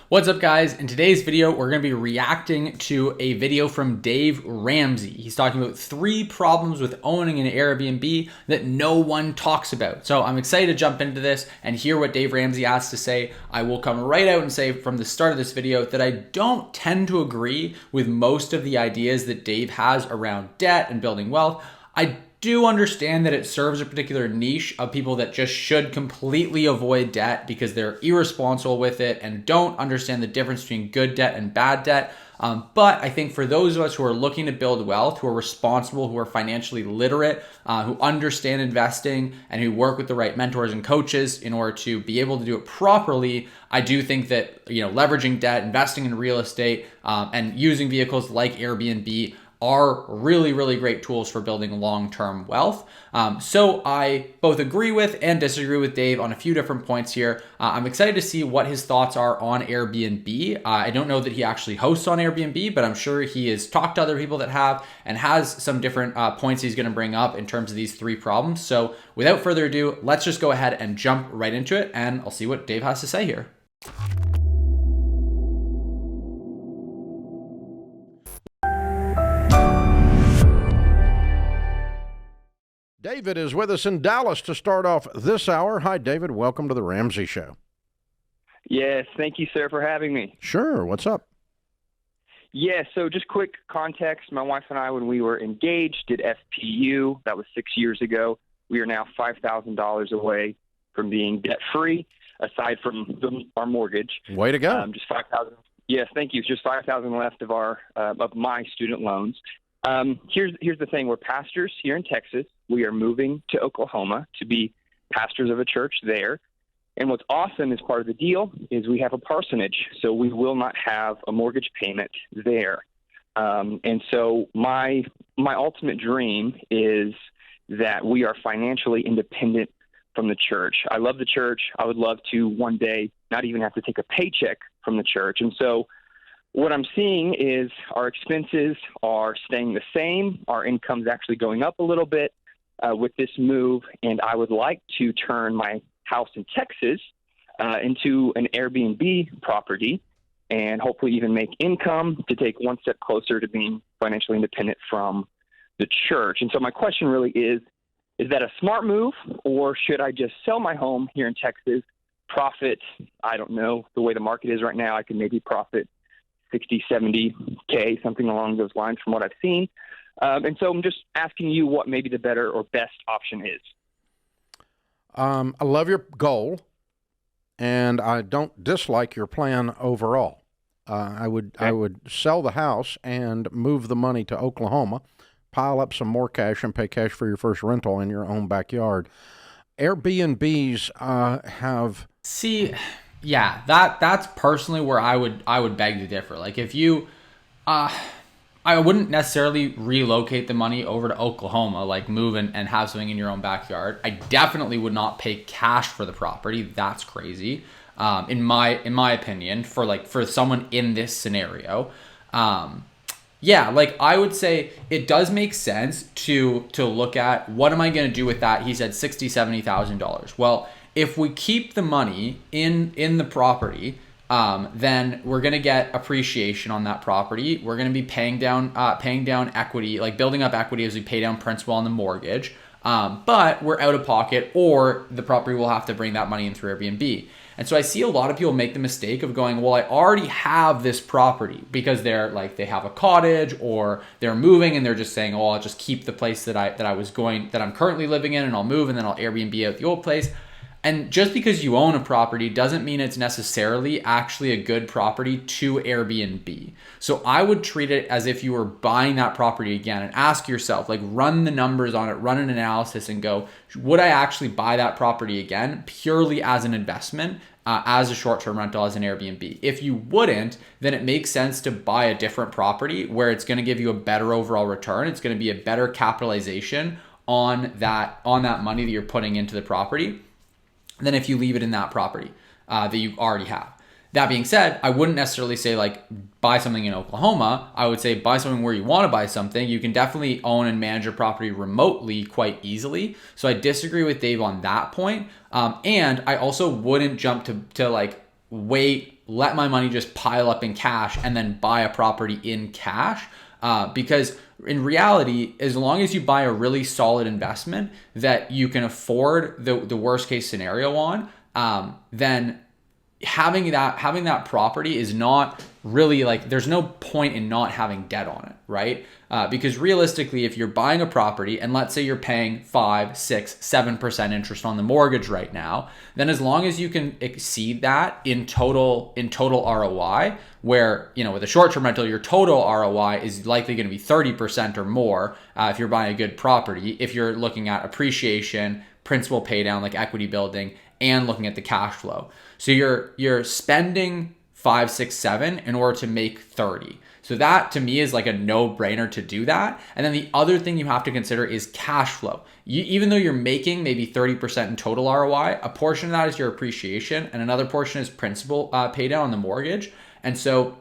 What's up, guys? In today's video, we're going to be reacting to a video from Dave Ramsey. He's talking about 3 problems with owning an Airbnb that no one talks about. So I'm excited to jump into this and hear what Dave Ramsey has to say. I will come right out and say from the start of this video that I don't tend to agree with most of the ideas that Dave has around debt and building wealth. I do understand that it serves a particular niche of people that just should completely avoid debt because they're irresponsible with it and don't understand the difference between good debt and bad debt. But I think for those of us who are looking to build wealth, who are responsible, who are financially literate, who understand investing, and who work with the right mentors and coaches in order to be able to do it properly, I do think that leveraging debt, investing in real estate, and using vehicles like Airbnb are really, really great tools for building long-term wealth. So I both agree with and disagree with Dave on a few different points here. I'm excited to see what his thoughts are on Airbnb. I don't know that he actually hosts on Airbnb, but I'm sure he has talked to other people that have and has some different points he's going to bring up in terms of these 3 problems. So without further ado, let's just go ahead and jump right into it, and I'll see what Dave has to say here. David is with us in Dallas to start off this hour. Hi, David. Welcome to the Ramsey Show. Yes, thank you, sir, for having me. Sure. What's up? Yeah, so just quick context. My wife and I, when we were engaged, did FPU. That was 6 years ago. We are now $5,000 away from being debt-free, aside from our mortgage. Way to go. Just $5,000. Yes, thank you. Just $5,000 left of my student loans. Here's the thing. We're pastors here in Texas. We are moving to Oklahoma to be pastors of a church there. And what's awesome as part of the deal is we have a parsonage, so we will not have a mortgage payment there. And so my ultimate dream is that we are financially independent from the church. I love the church. I would love to one day not even have to take a paycheck from the church. And so what I'm seeing is our expenses are staying the same. Our income's actually going up a little bit with this move, and I would like to turn my house in Texas into an Airbnb property and hopefully even make income to take one step closer to being financially independent from the church. And so my question really is that a smart move, or should I just sell my home here in Texas, profit, I don't know, the way the market is right now, I can maybe profit 60, 70K, something along those lines from what I've seen. And so I'm just asking you what maybe the better or best option is. I love your goal, and I don't dislike your plan overall. I would sell the house and move the money to Oklahoma, pile up some more cash, and pay cash for your first rental in your own backyard. Airbnbs have... See... Yeah, that's personally where I would beg to differ. Like if you, I wouldn't necessarily relocate the money over to Oklahoma, like move and have something in your own backyard. I definitely would not pay cash for the property. That's crazy, in my opinion, for someone in this scenario. Yeah, like I would say it does make sense to look at what am I going to do with that. He said $60,000-$70,000. Well, if we keep the money in the property, then we're going to get appreciation on that property. We're going to be paying down equity, like building up equity as we pay down principal on the mortgage. But we're out of pocket, or the property will have to bring that money in through Airbnb. And so I see a lot of people make the mistake of going, well, I already have this property, because they're like, they have a cottage or they're moving and they're just saying, oh, I'll just keep the place that I'm currently living in, and I'll move and then I'll Airbnb out the old place. And just because you own a property doesn't mean it's necessarily actually a good property to Airbnb. So I would treat it as if you were buying that property again, and ask yourself, like, run the numbers on it, run an analysis and go, would I actually buy that property again purely as an investment, as a short-term rental, as an Airbnb? If you wouldn't, then it makes sense to buy a different property where it's going to give you a better overall return. It's going to be a better capitalization on that money that you're putting into the property than if you leave it in that property that you already have. That being said, I wouldn't necessarily say like buy something in Oklahoma. I would say buy something where you want to buy something. You can definitely own and manage your property remotely quite easily. So I disagree with Dave on that point. And I also wouldn't jump to like wait let my money just pile up in cash and then buy a property in cash. Because in reality, as long as you buy a really solid investment that you can afford the worst case scenario on, then having that property is not really like, there's no point in not having debt on it, right? Because realistically, if you're buying a property and let's say you're paying 5, 6, 7% interest on the mortgage right now, then as long as you can exceed that in total ROI, where, with a short-term rental, your total ROI is likely going to be 30% or more if you're buying a good property. If you're looking at appreciation, principal pay down, like equity building, and looking at the cash flow. So you're spending 5, 6, 7 in order to make 30. So that to me is like a no-brainer to do that. And then the other thing you have to consider is cash flow. Even though you're making maybe 30% in total ROI, a portion of that is your appreciation and another portion is principal pay down on the mortgage. And so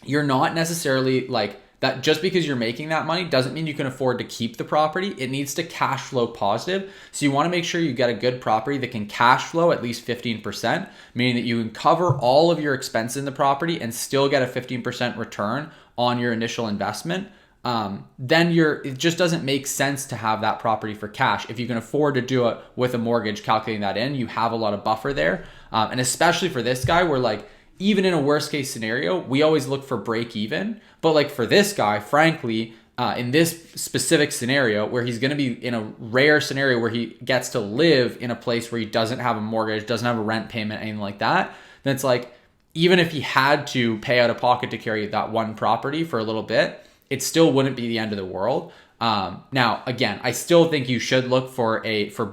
you're not necessarily like that, just because you're making that money doesn't mean you can afford to keep the property. It needs to cash flow positive. So you want to make sure you get a good property that can cash flow at least 15%, meaning that you can cover all of your expenses in the property and still get a 15% return on your initial investment. Then it just doesn't make sense to have that property for cash. If you can afford to do it with a mortgage, calculating that in, you have a lot of buffer there. And especially for this guy, where like, even in a worst case scenario, we always look for break even. But like for this guy, frankly, in this specific scenario where he's going to be in a rare scenario where he gets to live in a place where he doesn't have a mortgage, doesn't have a rent payment, anything like that, then it's like, even if he had to pay out of pocket to carry that one property for a little bit, it still wouldn't be the end of the world. Now, again, I still think you should look for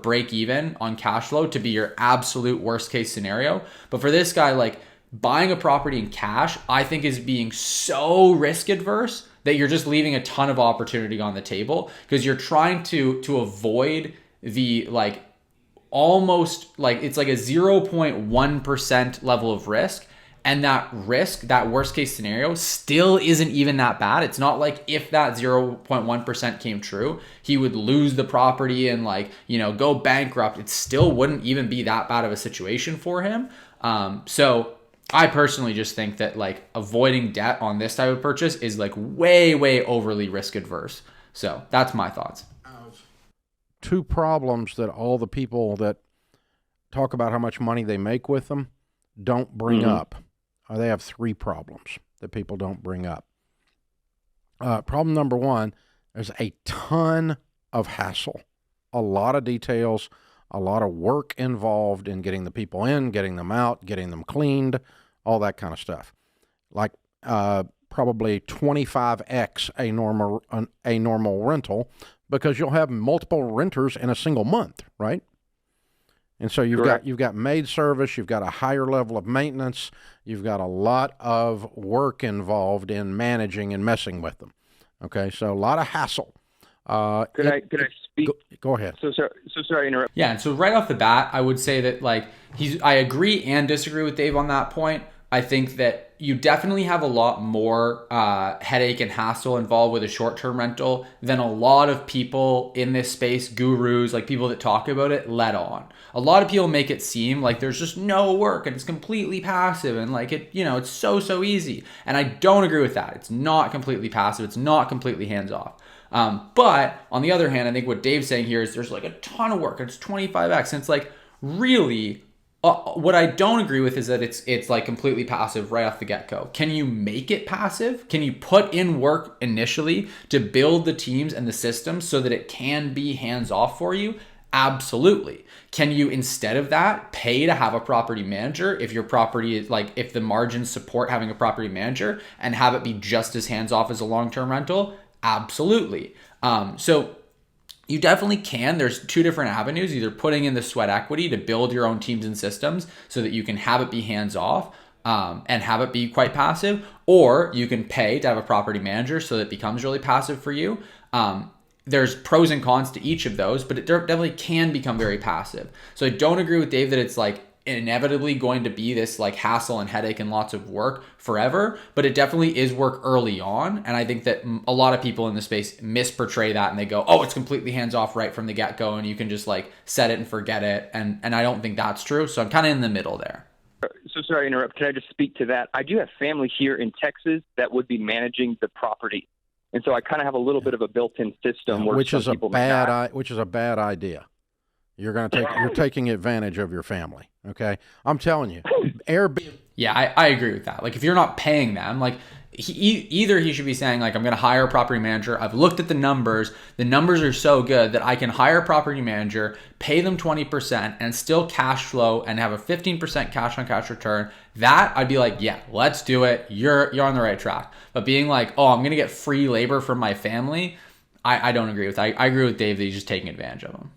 break even on cash flow to be your absolute worst case scenario. But for this guy, like, buying a property in cash, I think, is being so risk adverse that you're just leaving a ton of opportunity on the table, because you're trying to avoid the like almost like it's like a 0.1% level of risk. And that risk, that worst case scenario, still isn't even that bad. It's not like if that 0.1% came true, he would lose the property and like, go bankrupt. It still wouldn't even be that bad of a situation for him. So I personally just think that like avoiding debt on this type of purchase is like way, way overly risk adverse. So that's my thoughts. Two problems that all the people that talk about how much money they make with them don't bring up. They have 3 problems that people don't bring up. Problem number 1, there's a ton of hassle, a lot of details, a lot of work involved in getting the people in, getting them out, getting them cleaned, all that kind of stuff. Like probably 25x a normal rental, because you'll have multiple renters in a single month, right? And so you've got maid service, you've got a higher level of maintenance, you've got a lot of work involved in managing and messing with them. Okay, so a lot of hassle. Could I speak? Go ahead. So sorry to interrupt. Yeah, and so right off the bat, I would say that like I agree and disagree with Dave on that point. I think that you definitely have a lot more headache and hassle involved with a short-term rental than a lot of people in this space, gurus, like people that talk about it, let on. A lot of people make it seem like there's just no work and it's completely passive and like it, it's so easy. And I don't agree with that. It's not completely passive. It's not completely hands-off. But on the other hand, I think what Dave's saying here is there's like a ton of work. It's 25x. And it's like really what I don't agree with is that it's like completely passive right off the get-go. Can you make it passive? Can you put in work initially to build the teams and the systems so that it can be hands-off for you? Absolutely. Can you, instead of that, pay to have a property manager if your property is like, if the margins support having a property manager, and have it be just as hands-off as a long-term rental? Absolutely. So you definitely can. There's 2 different avenues, either putting in the sweat equity to build your own teams and systems so that you can have it be hands-off and have it be quite passive, or you can pay to have a property manager so that it becomes really passive for you. There's pros and cons to each of those, but it definitely can become very passive. So I don't agree with Dave that it's like inevitably going to be this like hassle and headache and lots of work forever, but it definitely is work early on. And I think that a lot of people in the space misportray that and they go, oh, it's completely hands-off right from the get-go and you can just like set it and forget it. And I don't think that's true. So I'm kind of in the middle there. So sorry to interrupt. Can I just speak to that? I do have family here in Texas that would be managing the property. And so I kind of have a little bit of a built-in system where which some is a people may not. bad idea. You're taking advantage of your family. Okay, I'm telling you, Airbnb. Yeah, I agree with that. Like if you're not paying them, like either he should be saying like, I'm going to hire a property manager. I've looked at the numbers. The numbers are so good that I can hire a property manager, pay them 20% and still cash flow and have a 15% cash on cash return. That I'd be like, yeah, let's do it. You're on the right track. But being like, oh, I'm going to get free labor from my family. I don't agree with that. I agree with Dave that he's just taking advantage of them.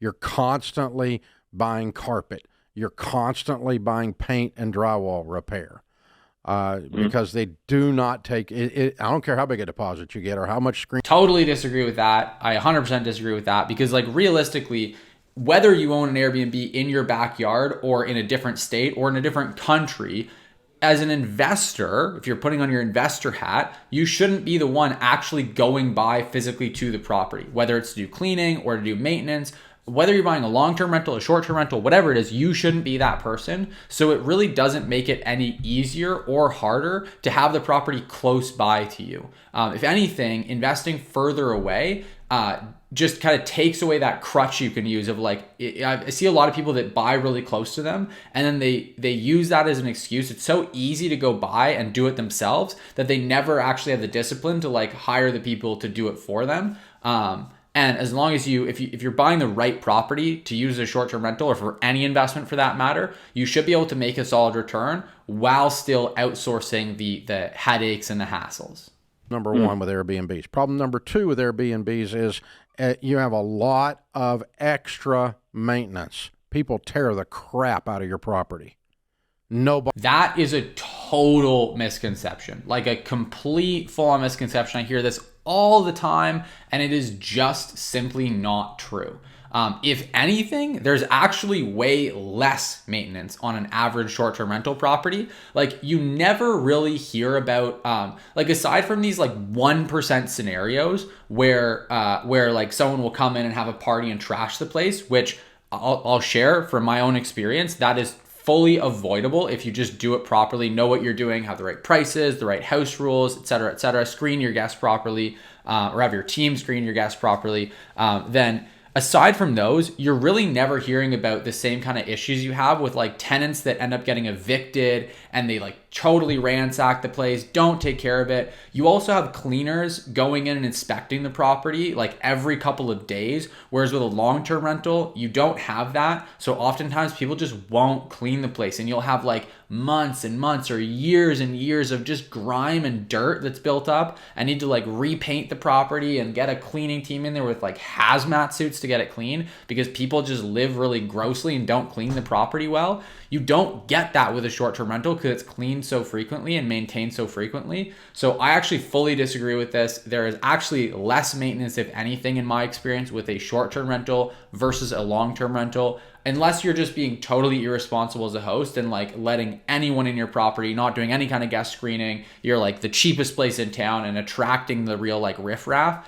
You're constantly buying carpet. You're constantly buying paint and drywall repair because they do not take it. I don't care how big a deposit you get or how much screen. Totally disagree with that. I 100% disagree with that because like realistically, whether you own an Airbnb in your backyard or in a different state or in a different country, as an investor, if you're putting on your investor hat, you shouldn't be the one actually going by physically to the property, whether it's to do cleaning or to do maintenance. Whether you're buying a long-term rental, a short-term rental, whatever it is, you shouldn't be that person. So it really doesn't make it any easier or harder to have the property close by to you. If anything, investing further away just kind of takes away that crutch you can use of like, I see a lot of people that buy really close to them and then they use that as an excuse. It's so easy to go buy and do it themselves that they never actually have the discipline to like hire the people to do it for them. And as long as if you're buying the right property to use as a short-term rental or for any investment for that matter, you should be able to make a solid return while still outsourcing the headaches and the hassles. Number one with Airbnbs. Problem number two with Airbnbs is you have a lot of extra maintenance. People tear the crap out of your property. Nobody. That is a total misconception, like a complete full-on misconception. I hear this all the time, and it is just simply not true. If anything, there's actually way less maintenance on an average short-term rental property. Like you never really hear about, like aside from these like 1% scenarios where like someone will come in and have a party and trash the place, which I'll share from my own experience, that is fully avoidable if you just do it properly, know what you're doing, have the right prices, the right house rules, et cetera, screen your guests properly, or have your team screen your guests properly. Then aside from those, you're really never hearing about the same kind of issues you have with like tenants that end up getting evicted and they like totally ransack the place, don't take care of it. You also have cleaners going in and inspecting the property like every couple of days, whereas with a long-term rental, you don't have that. So oftentimes people just won't clean the place and you'll have like months and months or years and years of just grime and dirt that's built up and need to like repaint the property and get a cleaning team in there with like hazmat suits to get it clean because people just live really grossly and don't clean the property well. You don't get that with a short-term rental because it's cleaned so frequently and maintained so frequently. So I actually fully disagree with this. There is actually less maintenance, if anything, in my experience with a short-term rental versus a long-term rental, unless you're just being totally irresponsible as a host and like letting anyone in your property, not doing any kind of guest screening. You're like the cheapest place in town and attracting the real like riffraff.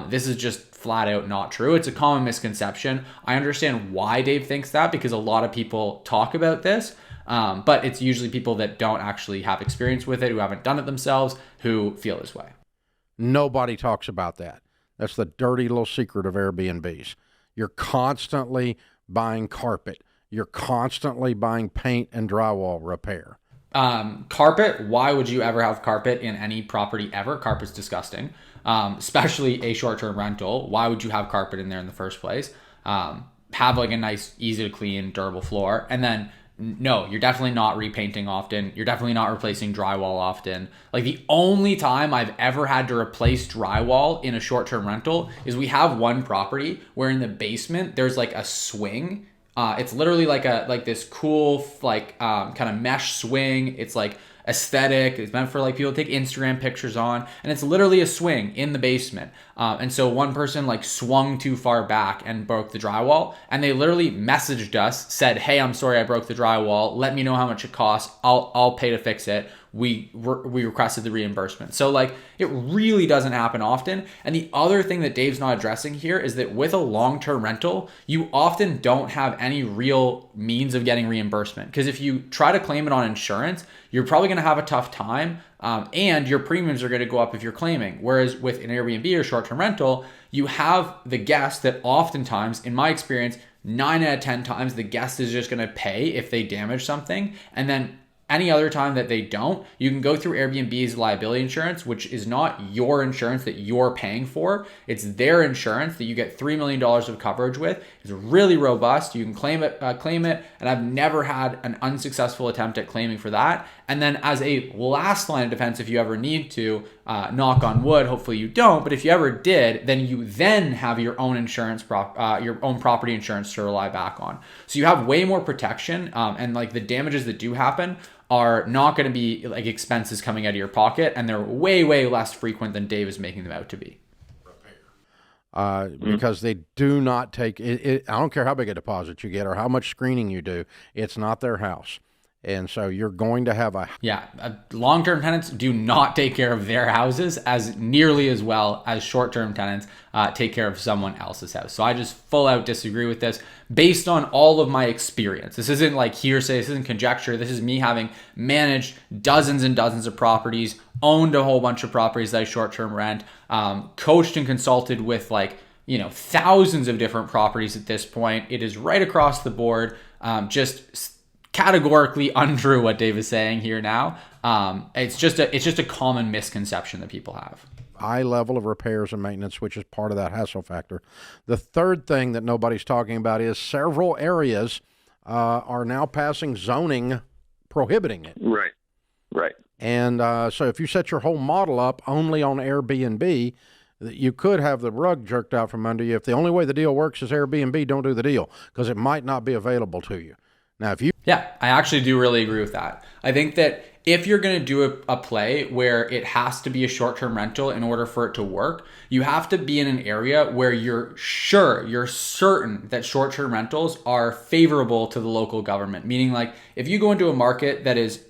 This is just flat out not true. It's a common misconception. I understand why Dave thinks that because a lot of people talk about this, but it's usually people that don't actually have experience with it, who haven't done it themselves, who feel this way. Nobody talks about that. That's the dirty little secret of Airbnbs. You're constantly buying carpet. You're constantly buying paint and drywall repair. Carpet, why would you ever have carpet in any property ever? Carpet's disgusting. Especially a short-term rental. Why would you have carpet in there in the first place? Have like a nice, easy to clean, durable floor. And then no, you're definitely not repainting often. You're definitely not replacing drywall often. Like the only time I've ever had to replace drywall in a short-term rental is we have one property where in the basement there's like a swing. It's literally like this cool kind of mesh swing. It's like aesthetic. It's meant for like people to take Instagram pictures on, and it's literally a swing in the basement. And so one person like swung too far back and broke the drywall, and they literally messaged us, said, "Hey, I'm sorry I broke the drywall. Let me know how much it costs. I'll pay to fix it." we requested the reimbursement. So like it really doesn't happen often. And the other thing that Dave's not addressing here is that with a long-term rental, you often don't have any real means of getting reimbursement, because if you try to claim it on insurance, you're probably going to have a tough time, and your premiums are going to go up if you're claiming. Whereas with an Airbnb or short-term rental, you have the guest that oftentimes, in my experience, 9 out of 10 times, the guest is just going to pay if they damage something. And then any other time that they don't, you can go through Airbnb's liability insurance, which is not your insurance that you're paying for. It's their insurance that you get $3 million of coverage with. It's really robust. You can claim it, and I've never had an unsuccessful attempt at claiming for that. And then as a last line of defense, if you ever need to, knock on wood, hopefully you don't, but if you ever did, then you then have your own insurance, your own property insurance to rely back on. So you have way more protection, and like the damages that do happen are not going to be like expenses coming out of your pocket, and they're way, way less frequent than Dave is making them out to be. Because they do not take it. I don't care how big a deposit you get or how much screening you do. It's not their house. And so you're going to have long-term tenants do not take care of their houses as nearly as well as short-term tenants take care of someone else's house. So I just full out disagree with this based on all of my experience. This isn't like hearsay. This isn't conjecture. This is me having managed dozens and dozens of properties, owned a whole bunch of properties that I short-term rent, coached and consulted with thousands of different properties at this point. It is right across the board. Just categorically untrue what Dave is saying here now. It's just a common misconception that people have. High level of repairs and maintenance, which is part of that hassle factor. The third thing that nobody's talking about is several areas are now passing zoning prohibiting it. Right. And so if you set your whole model up only on Airbnb, you could have the rug jerked out from under you. If the only way the deal works is Airbnb, don't do the deal, because it might not be available to you. Now, I actually do really agree with that. I think that if you're going to do a play where it has to be a short-term rental in order for it to work, you have to be in an area where you're certain that short-term rentals are favorable to the local government. Meaning, like, if you go into a market that is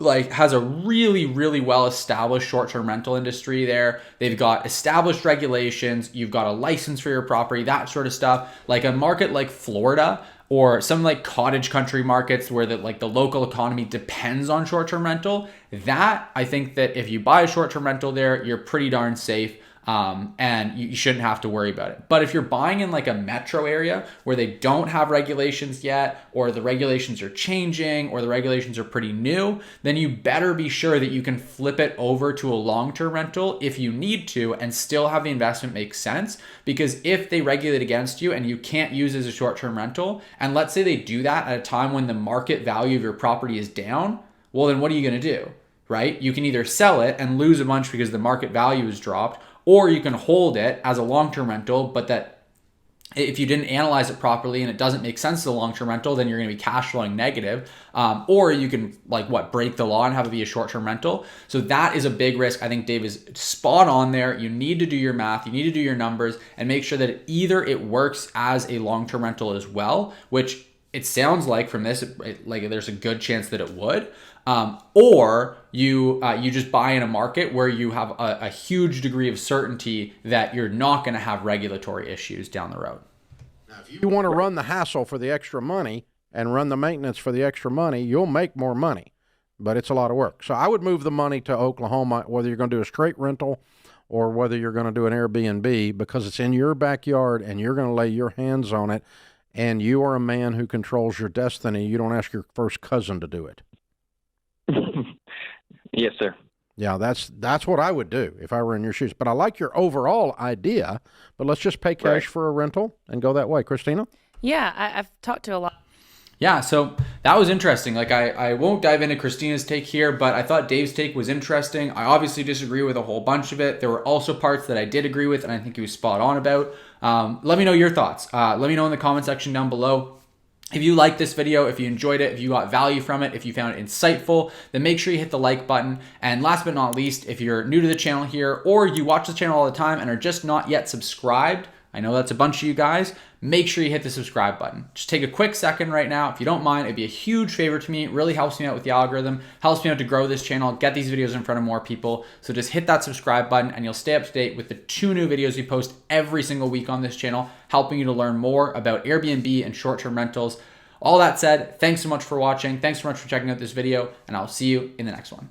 has a really, really well-established short-term rental industry there. They've got established regulations. You've got a license for your property, that sort of stuff. Like a market like Florida or some like cottage country markets where the local economy depends on short-term rental, that I think that if you buy a short-term rental there, you're pretty darn safe. And you shouldn't have to worry about it. But if you're buying in like a metro area where they don't have regulations yet, or the regulations are changing, or the regulations are pretty new, then you better be sure that you can flip it over to a long-term rental if you need to and still have the investment make sense. Because if they regulate against you and you can't use it as a short-term rental, and let's say they do that at a time when the market value of your property is down, well, then what are you going to do, right? You can either sell it and lose a bunch because the market value is dropped, or you can hold it as a long-term rental, but that if you didn't analyze it properly and it doesn't make sense as a long-term rental, then you're going to be cash flowing negative. Or you can break the law and have it be a short-term rental. So that is a big risk. I think Dave is spot on there. You need to do your math, you need to do your numbers and make sure that either it works as a long-term rental as well, which it sounds like from this, there's a good chance that it would. Or you just buy in a market where you have a huge degree of certainty that you're not going to have regulatory issues down the road. Now, if you want to run the hassle for the extra money and run the maintenance for the extra money, you'll make more money, but it's a lot of work. So I would move the money to Oklahoma, whether you're going to do a straight rental or whether you're going to do an Airbnb, because it's in your backyard and you're going to lay your hands on it, and you are a man who controls your destiny. You don't ask your first cousin to do it. Yes, sir. Yeah, that's what I would do if I were in your shoes. But I like your overall idea, but let's just pay cash for a rental and go that way. Christina? Yeah, I've talked to a lot. Yeah, so that was interesting. I won't dive into Christina's take here, but I thought Dave's take was interesting. I obviously disagree with a whole bunch of it. There were also parts that I did agree with, and I think he was spot on about. Let me know your thoughts. Let me know in the comment section down below. If you liked this video, if you enjoyed it, if you got value from it, if you found it insightful, then make sure you hit the like button. And last but not least, if you're new to the channel here or you watch the channel all the time and are just not yet subscribed, I know that's a bunch of you guys, make sure you hit the subscribe button. Just take a quick second right now. If you don't mind, it'd be a huge favor to me. It really helps me out with the algorithm, helps me out to grow this channel, get these videos in front of more people. So just hit that subscribe button and you'll stay up to date with the 2 new videos we post every single week on this channel, helping you to learn more about Airbnb and short-term rentals. All that said, thanks so much for watching. Thanks so much for checking out this video, and I'll see you in the next one.